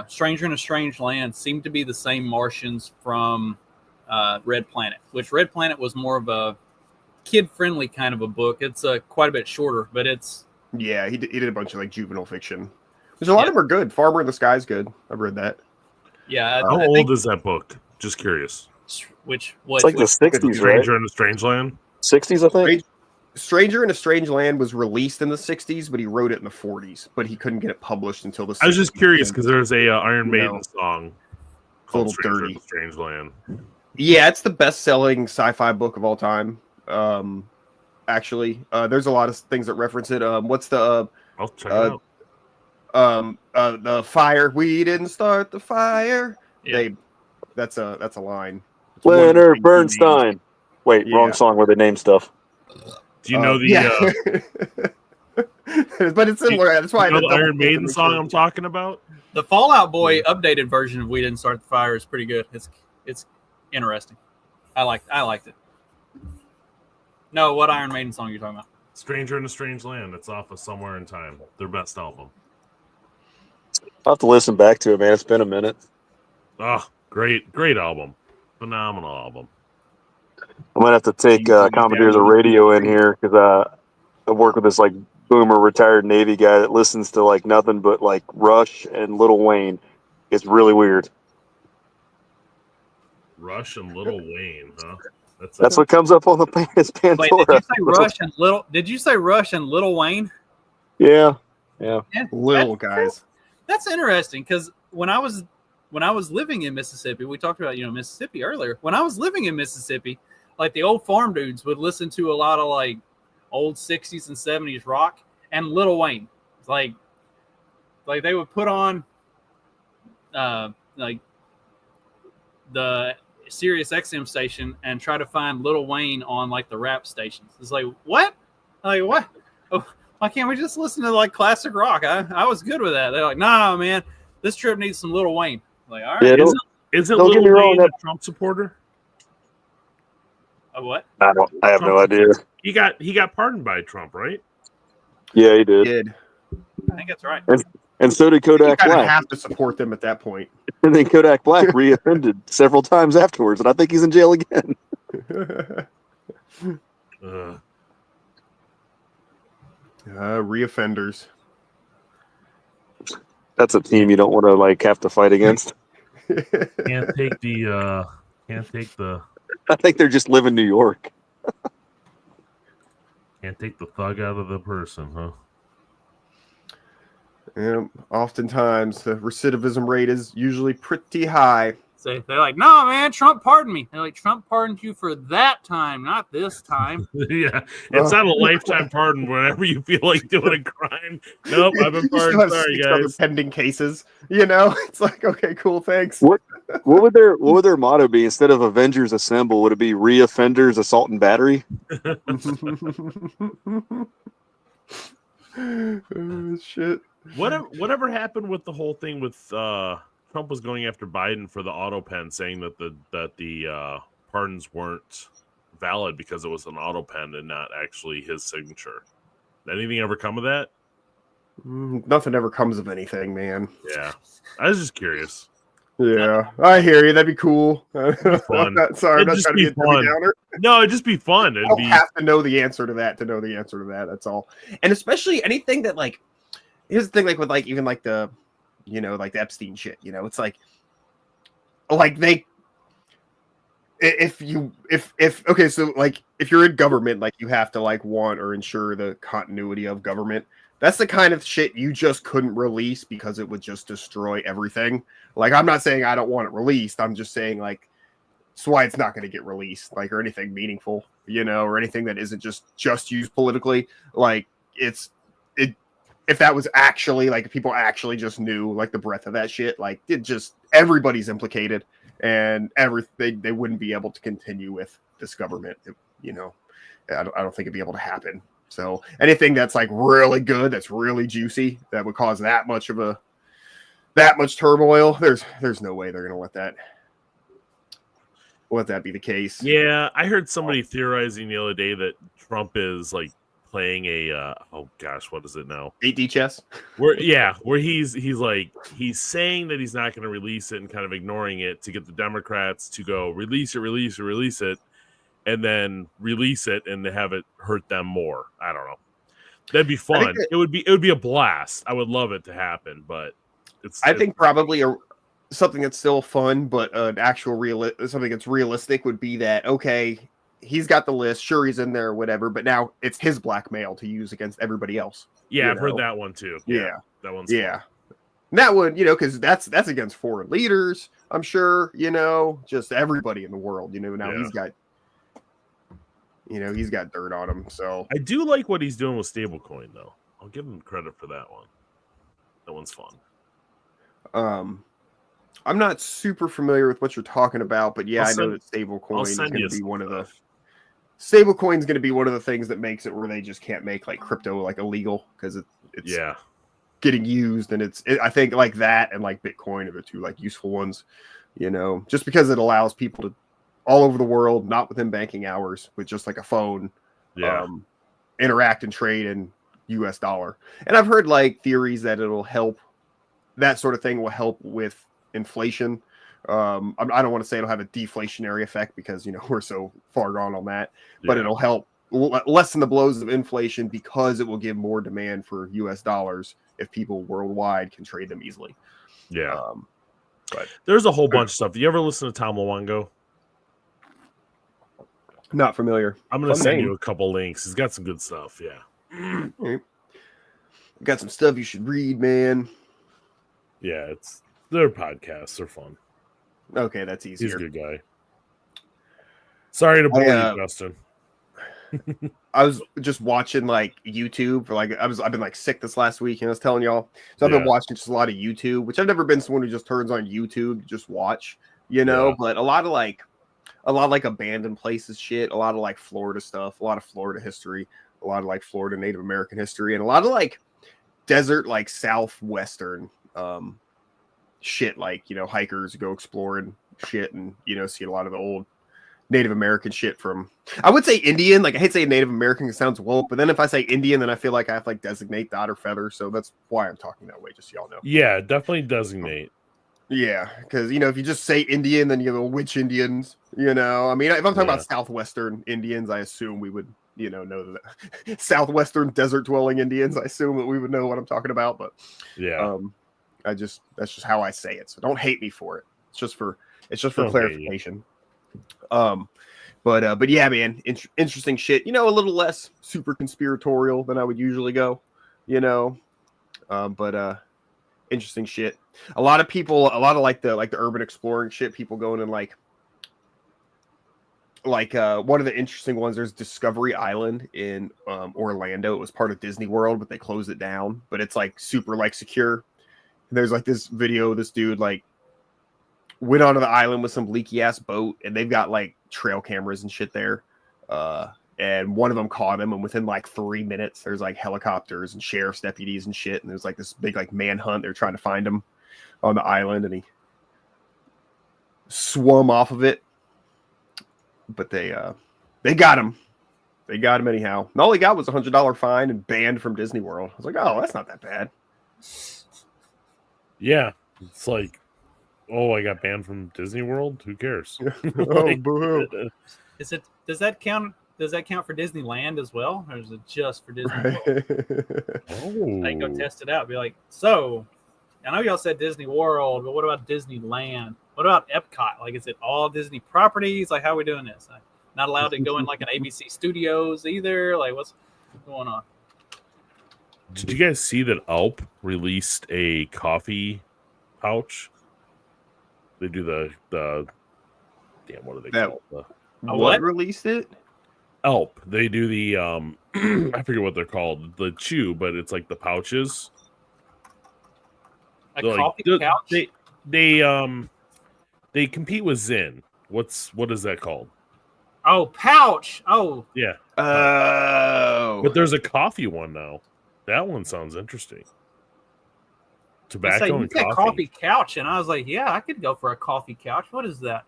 Stranger in a Strange Land seem to be the same Martians from Red Planet, which Red Planet was more of a kid-friendly kind of a book. It's quite a bit shorter, but it's... Yeah, he did a bunch of like juvenile fiction. There's a lot of them are good. Farmer in the Sky is good. I've read that. Yeah. How old is that book? Just curious. It's like the 60s, right? Stranger in a Strange Land? 60s, I think. Stranger in a Strange Land was released in the 60s, but he wrote it in the 40s. But he couldn't get it published until the 60s. I was just curious because there's a Iron Maiden song called Stranger in a Strange Land. Yeah, it's the best-selling sci-fi book of all time. Actually, there's a lot of things that reference it. What's the? I'll check it out. The fire. We didn't start the fire. Yeah. That's a line. It's Leonard Bernstein. Wait, wrong song where they name stuff. Do you know the? Yeah. But it's similar. That's why the Iron Maiden song I'm talking about. The Fallout Boy updated version of "We Didn't Start the Fire" is pretty good. It's interesting. I liked it. No, what Iron Maiden song are you talking about? Stranger in a Strange Land. It's off of Somewhere in Time. Their best album. I'll have to listen back to it, man. It's been a minute. Oh, great album. Phenomenal album. I might have to take Commandeer the radio in here because I work with this like boomer retired Navy guy that listens to like nothing but like Rush and Lil Wayne. It's really weird. Rush and Lil Wayne, huh? That's what comes up on the his Pandora. Wait, did you say Rush and Lil Wayne? Yeah. Little guys. That's interesting because when I was living in Mississippi, we talked about Mississippi earlier. When I was living in Mississippi, like the old farm dudes would listen to a lot of like old 60s and 70s rock and Lil Wayne. Like they would put on like the Sirius XM station and try to find Lil Wayne on like the rap stations. It's like, what? Like, what? Oh, why can't we just listen to like classic rock? I was good with that. They're like, no, man, this trip needs some Lil Wayne. Like, all right. Yeah, isn't Lil Wayne a Trump supporter? A what? I have no idea. He got pardoned by Trump, right? Yeah, he did. I think that's right. And so did Kodak You Black. have to support them at that point. And then Kodak Black reoffended several times afterwards, and I think he's in jail again. Reoffenders. That's a team you don't want to like have to fight against. Can't take the. I think they're just live in New York. Can't take the thug out of the person, huh? Yeah, oftentimes the recidivism rate is usually pretty high. So they're like, no, man, Trump pardoned me. They're like, Trump pardoned you for that time, not this time. Yeah, it's not a lifetime pardon whenever you feel like doing a crime. Nope, I've been pardoned. Sorry, guys. Pending cases, it's like, okay, cool, thanks. What would their motto be instead of Avengers Assemble? Would it be Reoffenders Assault and Battery? Oh, shit. Whatever happened with the whole thing with Trump was going after Biden for the auto pen, saying that the pardons weren't valid because it was an auto pen and not actually his signature. Did anything ever come of that? Nothing ever comes of anything, man. Yeah, I was just curious. Yeah, I hear you. That'd be cool. Fun. I'm not trying to be a Debbie Downer. No, it'd just be fun. I don't have to know the answer to that That's all. And especially anything that like, here's the thing, like with like even like the, like the Epstein shit. It's like they, if okay, so like if you're in government, like you have to like want or ensure the continuity of government. That's the kind of shit you just couldn't release because it would just destroy everything. Like, I'm not saying I don't want it released. I'm just saying, like, that's why it's not going to get released, like, or anything meaningful, or anything that isn't just used politically. Like, if that was actually, like, if people actually just knew, like, the breadth of that shit, like, everybody's implicated, and they wouldn't be able to continue with this government, I don't think it'd be able to happen. So anything that's like really good, that's really juicy, that would cause that much turmoil, there's no way they're gonna let that be the case. Yeah, I heard somebody theorizing the other day that Trump is like playing a what is it now? 8D chess. Where he's saying that he's not going to release it and kind of ignoring it to get the Democrats to go release it. And then release it and have it hurt them more. I don't know. That'd be fun. It would be a blast. I would love it to happen, but I think probably something that's still fun, but an actual something that's realistic would be that, okay, he's got the list, sure, he's in there, whatever, but now it's his blackmail to use against everybody else. Yeah, I've heard that one too. Yeah. That one's fun. That one, because that's against foreign leaders, I'm sure, just everybody in the world, now he's got he's got dirt on him. So I do like what he's doing with stablecoin, though. I'll give him credit for that one. That one's fun. I'm not super familiar with what you're talking about, but yeah, I know that stablecoin is going to be one of the stablecoin is going to be one of the things that makes it where they just can't make like crypto like illegal because it's getting used, and I think like that and like Bitcoin are the two like useful ones, just because it allows people to all over the world, not within banking hours, with just like a phone, interact and trade in US dollar. And I've heard like theories that it'll help, that sort of thing will help with inflation. I don't want to say it'll have a deflationary effect because, we're so far gone on that, but it'll help lessen the blows of inflation because it will give more demand for US dollars if people worldwide can trade them easily. Yeah. But there's a whole bunch of stuff. Do you ever listen to Tom Luongo? Not familiar. I'm going to send you a couple links. He's got some good stuff. Yeah. Got some stuff you should read, man. Yeah, their podcasts. They're fun. Okay, that's easier. He's a good guy. Sorry to bore you, Justin. I was just watching like YouTube for like I've been like sick this last week, and I was telling y'all. So I've been watching just a lot of YouTube, which I've never been someone who just turns on YouTube to just watch, but a lot of like abandoned places shit, a lot of like Florida stuff, a lot of Florida history, a lot of like Florida Native American history, and a lot of like desert, like southwestern shit, like hikers go exploring shit and see a lot of the old Native American shit from, I would say Indian, like I hate saying Native American, it sounds woke, but then if I say Indian, then I feel like I have to like designate dot or feather, so that's why I'm talking that way, just so y'all know. Yeah, definitely designate. Yeah, because if you just say Indian, then you go which Indians, I mean, if I'm talking about southwestern Indians, I assume we would, know that southwestern desert dwelling Indians, I assume that we would know what I'm talking about. But that's just how I say it. So don't hate me for it. It's just for clarification. But yeah, man, interesting shit. A little less super conspiratorial than I would usually go. But interesting shit. A lot of the urban exploring shit, people going in like one of the interesting ones, there's Discovery Island in Orlando. It was part of Disney World, but they closed it down, but it's like super like secure. And there's like this video, this dude like went onto the island with some leaky ass boat, and they've got like trail cameras and shit there. And one of them caught him, and within like 3 minutes, there's like helicopters and sheriff's deputies and shit. And there's like this big like manhunt. They're trying to find him on the island, and he swum off of it. But they got him. They got him anyhow. And all he got was $100 fine and banned from Disney World. I was like, oh, that's not that bad. Yeah, it's like Oh, I got banned from Disney World. Who cares? Oh, boo! Does that count? Does that count for Disneyland as well, or is it just for Disney World? Oh, I go test it out. Be like, so I know y'all said Disney World, but what about Disneyland? What about Epcot? Like, is it all Disney properties? Like, how are we doing this? I'm not allowed to go in like an ABC Studios either. Like, what's going on? Did you guys see that Alp released a coffee pouch? They do the damn, what are they called? What released it? Alp. They do the I forget what they're called. The chew, but it's like the pouches. A coffee pouch? They compete with Zen. What is that called? Oh, pouch. Oh, yeah. Oh, but there's a coffee one now. That one sounds interesting. Tobacco and coffee couch, and I was like, yeah, I could go for a coffee couch. What is that?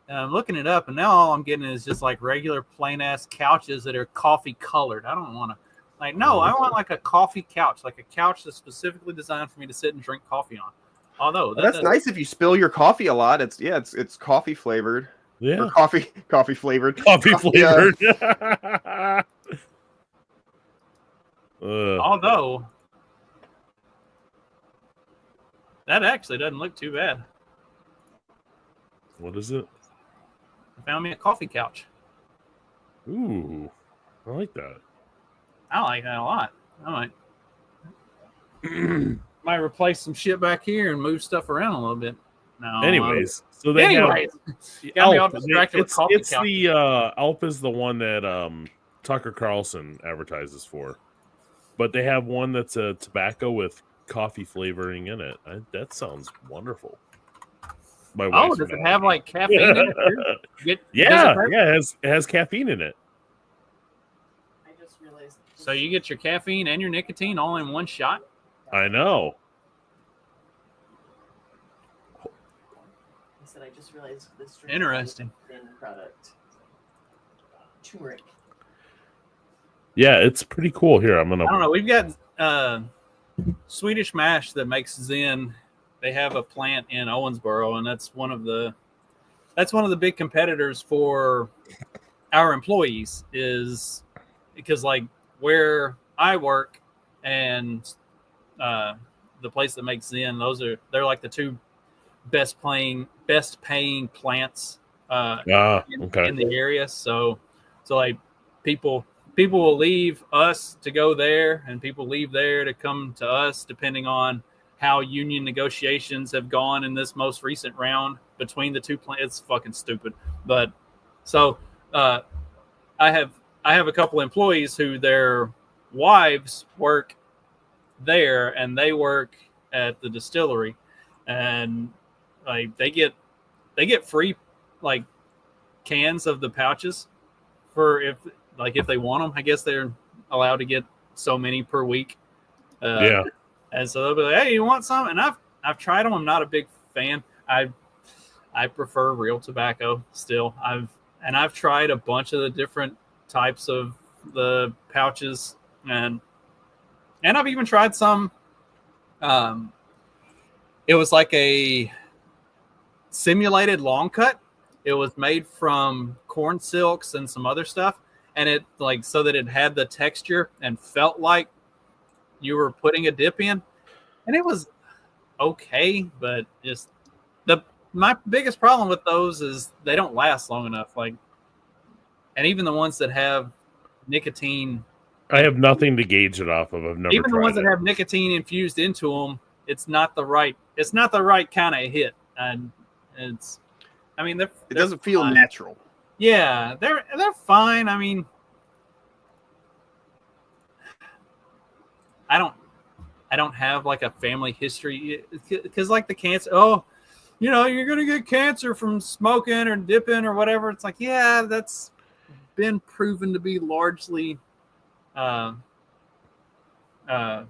And I'm looking it up, and now all I'm getting is just like regular plain ass couches that are coffee colored. I don't want to, like, no, I want like a coffee couch, like a couch that's specifically designed for me to sit and drink coffee on. Although that's nice if you spill your coffee a lot. It's coffee flavored. Yeah, or coffee flavored. Coffee flavored. Although that actually doesn't look too bad. What is it? I found me a coffee couch. Ooh, I like that. I like that a lot. I might replace some shit back here and move stuff around a little bit. No. Anyways, so they have got me all distracted with coffee it's the Alp is the one that Tucker Carlson advertises for, but they have one that's a tobacco with coffee flavoring in it. That sounds wonderful. Does it have like caffeine in it? It has caffeine in it. I just realized. So you get your caffeine and your nicotine all in one shot? I know. I said I just realized this. Interesting. Product. Turmeric. Yeah, it's pretty cool. Here, I don't know. We've got Swedish Match that makes Zen. They have a plant in Owensboro, and that's one of the big competitors for our employees. Is because like where I work and the place that makes Zen, they're like the two best paying plants in the area. So like people will leave us to go there, and people leave there to come to us, depending on how union negotiations have gone in this most recent round between the two plants. It's fucking stupid. But so I have a couple employees who their wives work there, and they work at the distillery, and like they get free like cans of the pouches for if they want them. I guess they're allowed to get so many per week. And so they'll be like, "Hey, you want some?" And I've tried them. I'm not a big fan. I prefer real tobacco still. I've tried a bunch of the different types of the pouches, and I've even tried some. It was like a simulated long cut. It was made from corn silks and some other stuff, and it like so that it had the texture and felt like you were putting a dip in, and it was okay, but just my biggest problem with those is they don't last long enough. Like, and even the ones that have nicotine, I have nothing to gauge it off of. I've never even the ones that have nicotine infused into them. It's not the right kind of hit, and it's. I mean, it doesn't feel natural. Yeah, they're fine. I mean, I don't have like a family history because like the cancer. Oh, you know, you're gonna get cancer from smoking or dipping or whatever. It's like, yeah, that's been proven to be largely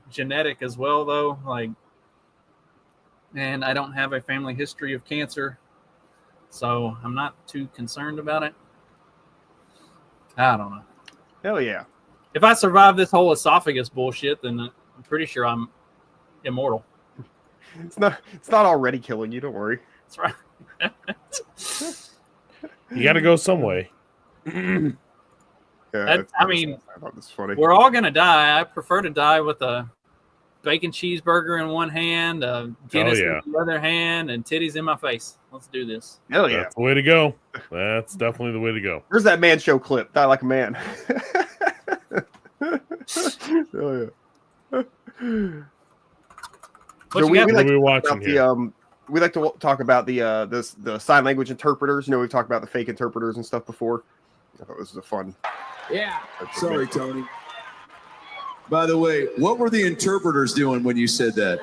genetic as well, though. Like, and I don't have a family history of cancer, so I'm not too concerned about it. I don't know. Hell yeah. If I survive this whole esophagus bullshit, then I'm pretty sure I'm immortal. It's not already killing you, don't worry. That's right. You got to go some way. Yeah, I mean, I thought this was funny. we're all gonna die. I prefer to die with a bacon cheeseburger in one hand, Guinness in the other hand, and titties in my face. Let's do this. Hell yeah. That's the way to go. That's definitely the way to go. Where's that man show clip? Die like a man. Oh yeah. What we you got? like What are we to watching talk about here? we like to talk about the sign language interpreters. You know, we've talked about the fake interpreters and stuff before. I thought this was a fun. Yeah. Sorry, Tony. By the way, what were the interpreters doing when you said that?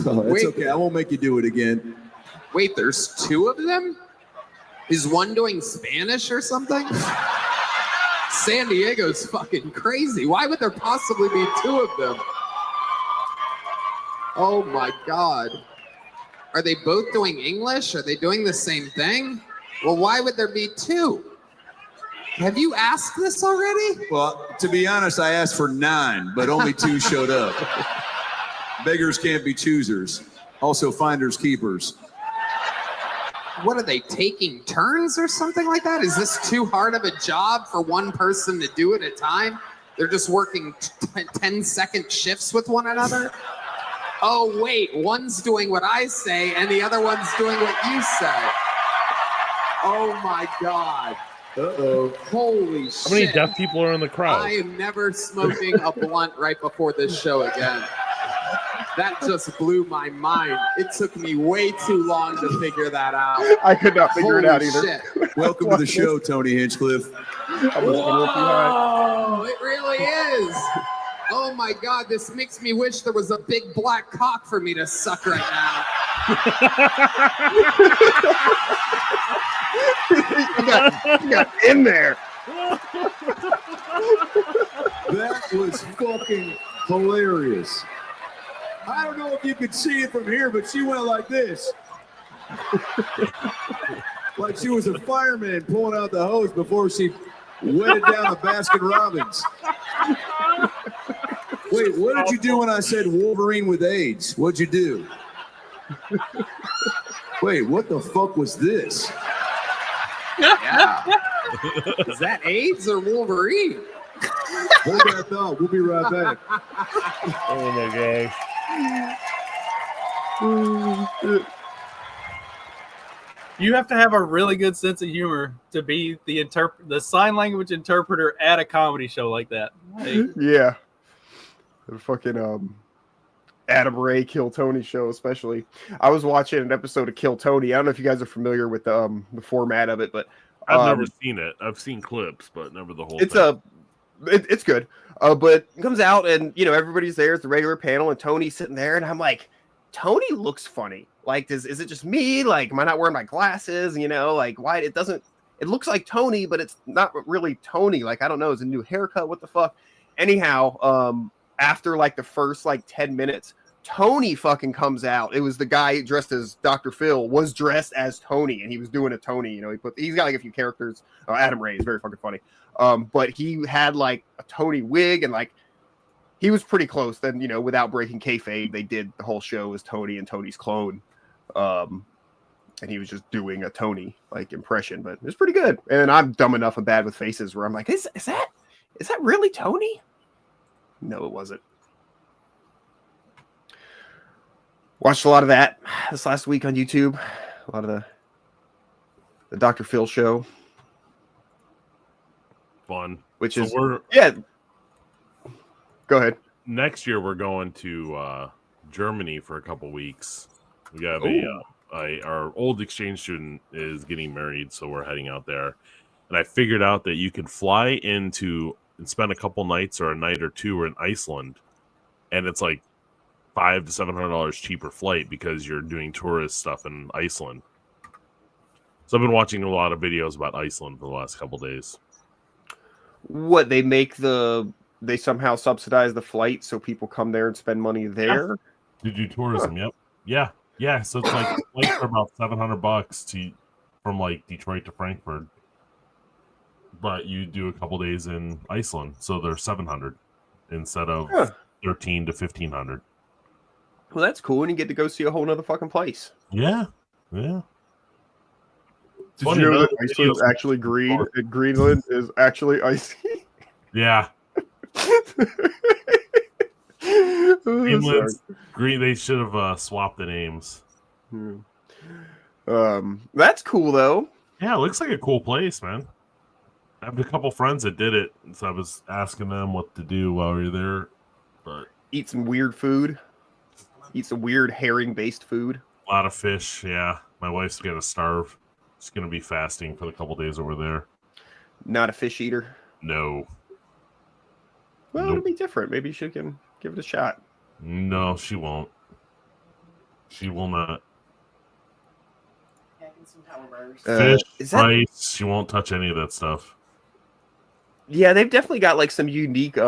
Oh, it's okay. I won't make you do it again. Wait, there's two of them? Is one doing Spanish or something? San Diego's fucking crazy. Why would there possibly be two of them? Oh my God. Are they both doing English? Are they doing the same thing? Well, why would there be two? Have you asked this already? Well, to be honest, I asked for 9, but only 2 showed up. Beggars can't be choosers. Also, finders keepers. What are they, taking turns or something like that? Is this too hard of a job for one person to do at a time? They're just working 10-second shifts with one another? Oh, wait, one's doing what I say and the other one's doing what you say. Oh my God. Uh-oh. Holy shit. How many deaf people are in the crowd? I am never smoking a blunt right before this show again. That just blew my mind. It took me way too long to figure that out. I could not figure it out either. Shit. Welcome to the show, Tony Hinchcliffe. Whoa, it really is. Oh my God, this makes me wish there was a big black cock for me to suck right now. you got in there. That was fucking hilarious. I don't know if you could see it from here, but she went like this. Like she was a fireman pulling out the hose before she wetted down the Baskin Robbins. Wait, what did you do when I said Wolverine with AIDS? What'd you do? Wait, what the fuck was this? Yeah. Is that AIDS or Wolverine? Hold that thought. We'll be right back. Oh my gosh. You have to have a really good sense of humor to be the sign language interpreter at a comedy show like that. Hey. Yeah. The fucking Adam Ray Kill Tony show, especially. I was watching an episode of Kill Tony. I don't know if you guys are familiar with the format of it, but I've never seen it. I've seen clips, but never the whole it's thing. It's good. But it comes out and everybody's there. It's the regular panel and Tony's sitting there and I'm like, Tony looks funny. Like, is it just me? Like, am I not wearing my glasses? Like, why it looks like Tony, but it's not really Tony. Like, I don't know. It's a new haircut. What the fuck? Anyhow, after like the first 10 minutes, Tony fucking comes out. It was the guy dressed as Dr. Phil was dressed as Tony, and he was doing a Tony. He's got like a few characters. Adam Ray is very fucking funny. But he had like a Tony wig, and like he was pretty close. Then without breaking kayfabe, they did the whole show as Tony and Tony's clone. And he was just doing a Tony impression, but it was pretty good. And I'm dumb enough and bad with faces where I'm like, is that really Tony? No, it wasn't. Watched a lot of that this last week on YouTube. A lot of the Dr. Phil show. Fun. Which so is yeah. Go ahead. Next year we're going to Germany for a couple weeks. We got our old exchange student is getting married, so we're heading out there. And I figured out that you could fly into and spend a couple nights or a night or two in Iceland, and it's like $500 to $700 cheaper flight because you're doing tourist stuff in Iceland. So I've been watching a lot of videos about Iceland for the last couple days. What they somehow subsidize the flight so people come there and spend money there to do tourism. Yep. Yeah. So it's like flights are about $700 from like Detroit to Frankfurt, but you do a couple days in Iceland, so they're $700 instead of $1,300 to $1,500. Well, that's cool, and you get to go see a whole nother fucking place. Yeah. Did you know that Iceland's actually green and Greenland is actually icy? Yeah. Greenland's green. They should have swapped the names. That's cool though. Yeah, it looks like a cool place, man. I have a couple friends that did it, so I was asking them what to do while we were there. But eat some weird food. Eat some weird herring-based food. A lot of fish. Yeah, my wife's gonna starve. She's gonna be fasting for the couple days over there. Not a fish eater. No. Well, it'll be different. Maybe she can give it a shot. No, she won't. She will not. Fish, rice. She won't touch any of that stuff. Yeah, they've definitely got like some unique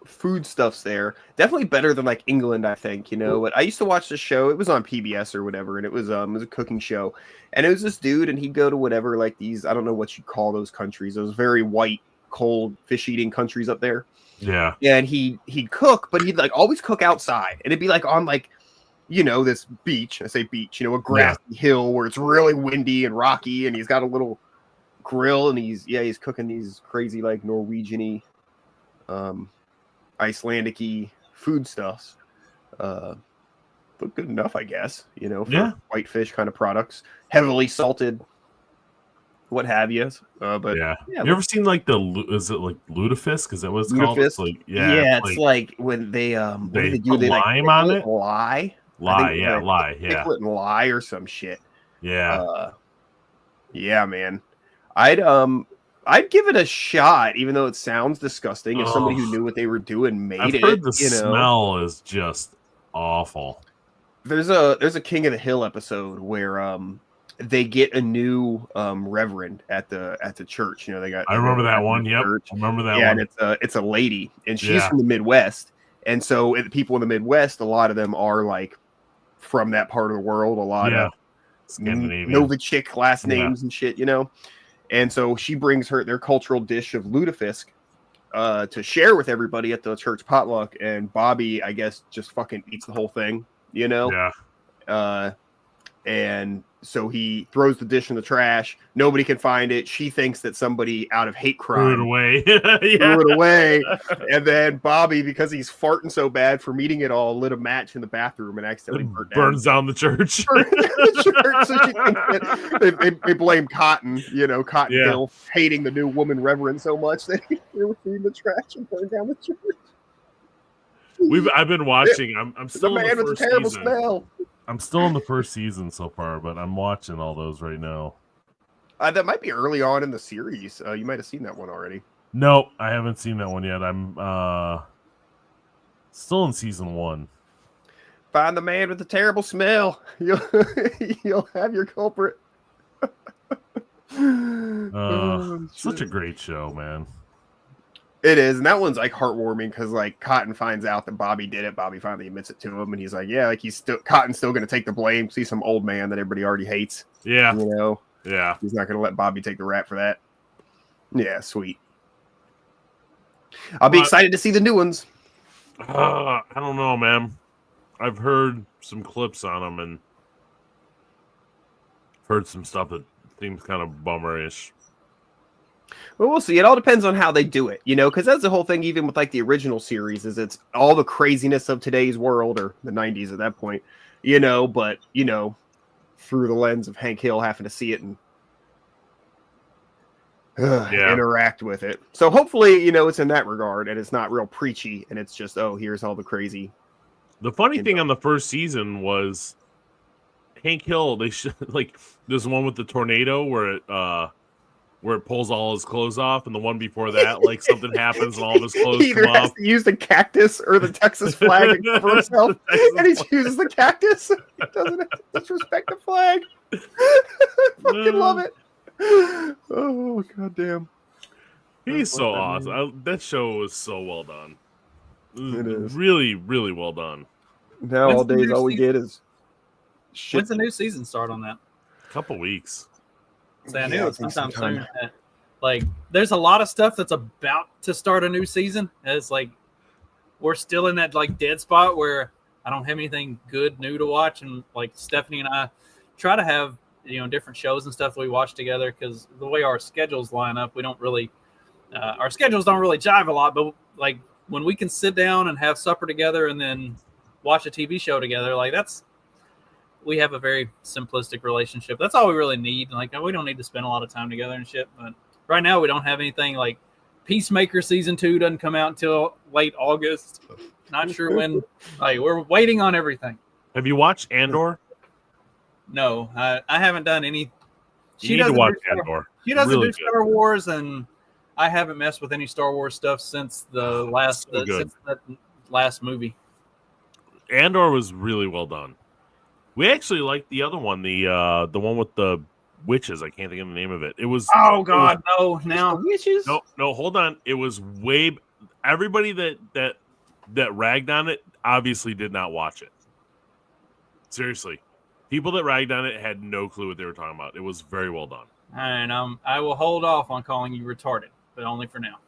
food stuffs there. Definitely better than like England, I think. You know, but I used to watch the show. It was on PBS or whatever, and it was a cooking show. And it was this dude, and he'd go to whatever like these, I don't know what you call those countries. Those very white, cold, fish-eating countries up there. Yeah. And he'd cook, but he'd like always cook outside, and it'd be like on like, you know, this beach. I say beach, you know, a grassy hill where it's really windy and rocky, and he's got a little grill, and he's cooking these crazy like Norwegian-y, Icelandic-y food stuffs. Look good enough, I guess, you know, for white fish kind of products, heavily salted, what have you. But you ever seen like is it like lutefisk? Because that was called. It's like, it's like when they do lime on it. Lye, lye, pickle it and lye or some shit. Yeah, yeah, man. I'd give it a shot, even though it sounds disgusting. If somebody who knew what they were doing made it, heard the smell is just awful. There's a King of the Hill episode where they get a new reverend at the church. You know, they got. I remember that one. Yep, I remember that one. And it's a lady, and she's from the Midwest, and so the people in the Midwest, a lot of them are like from that part of the world. A lot of Novichok last names and shit, you know. And so she brings their cultural dish of lutefisk to share with everybody at the church potluck, and Bobby, I guess, just fucking eats the whole thing, you know. Yeah. And so he throws the dish in the trash. Nobody can find it. She thinks that somebody out of hate crime threw it away. Threw it away. And then Bobby, because he's farting so bad from eating it all, lit a match in the bathroom and accidentally burns down the church. So they blame Cotton, you know, Cotton Hill, hating the new woman reverend so much that he threw it in the trash and burned down the church. I've been watching. I'm still the man in the with first the terrible season. smell. I'm still in the first season so far, but I'm watching all those right now. That might be early on in the series. You might have seen that one already. No, I haven't seen that one yet. I'm still in season 1. Find the man with the terrible smell. You'll have your culprit. Such a great show, man. It is, and that one's like heartwarming because like Cotton finds out that Bobby did it. Bobby finally admits it to him, and he's like, "Yeah, like Cotton's still going to take the blame. See some old man that everybody already hates. Yeah, you know, yeah, he's not going to let Bobby take the rap for that. Yeah, sweet. I'll be excited to see the new ones. I don't know, man. I've heard some clips on them and heard some stuff that seems kind of bummerish. Well, we'll see. It all depends on how they do it, you know, because that's the whole thing, even with like the original series, is it's all the craziness of today's world, or the 90s at that point, you know, but, you know, through the lens of Hank Hill having to see it and interact with it. So hopefully, you know, it's in that regard and it's not real preachy and it's just, oh, here's all the crazy. The funny thing on the first season was Hank Hill, they should like there's one with the tornado where it pulls all his clothes off, and the one before that, like something happens and all of his clothes he either come has off. to use the cactus or the Texas flag to cover himself, and he uses the cactus. He doesn't have to disrespect the flag. I fucking love it. Oh, goddamn. He's so awesome. That show was so well done. It is. Really, really well done. Now all we get is shit. When's the new season start on that? A couple weeks. So I knew it sometime soon. Like, there's a lot of stuff that's about to start a new season. And it's like we're still in that like dead spot where I don't have anything good new to watch, and like Stephanie and I try to have different shows and stuff we watch together because the way our schedules line up, we don't really our schedules don't really jive a lot. But like when we can sit down and have supper together and then watch a TV show together, like we have a very simplistic relationship. That's all we really need. Like we don't need to spend a lot of time together and shit. But right now we don't have anything. Like Peacemaker season 2 doesn't come out until late August. Not sure when. Like we're waiting on everything. Have you watched Andor? No, I haven't done any. You need to watch Andor. She doesn't Really do Star Wars, and I haven't messed with any Star Wars stuff since the last movie. Andor was really well done. We actually liked the other one, the one with the witches. I can't think of the name of it. It was. Oh God, no! Now witches? No, hold on. It was way. Everybody that ragged on it obviously did not watch it. Seriously, people that ragged on it had no clue what they were talking about. It was very well done. And I will hold off on calling you retarded, but only for now.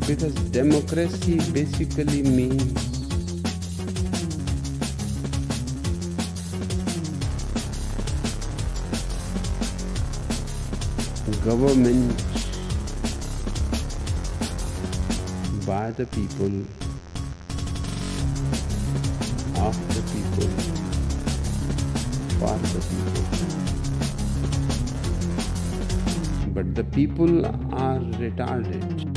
Because democracy basically means government by the people, of the people, for the people. But the people are retarded.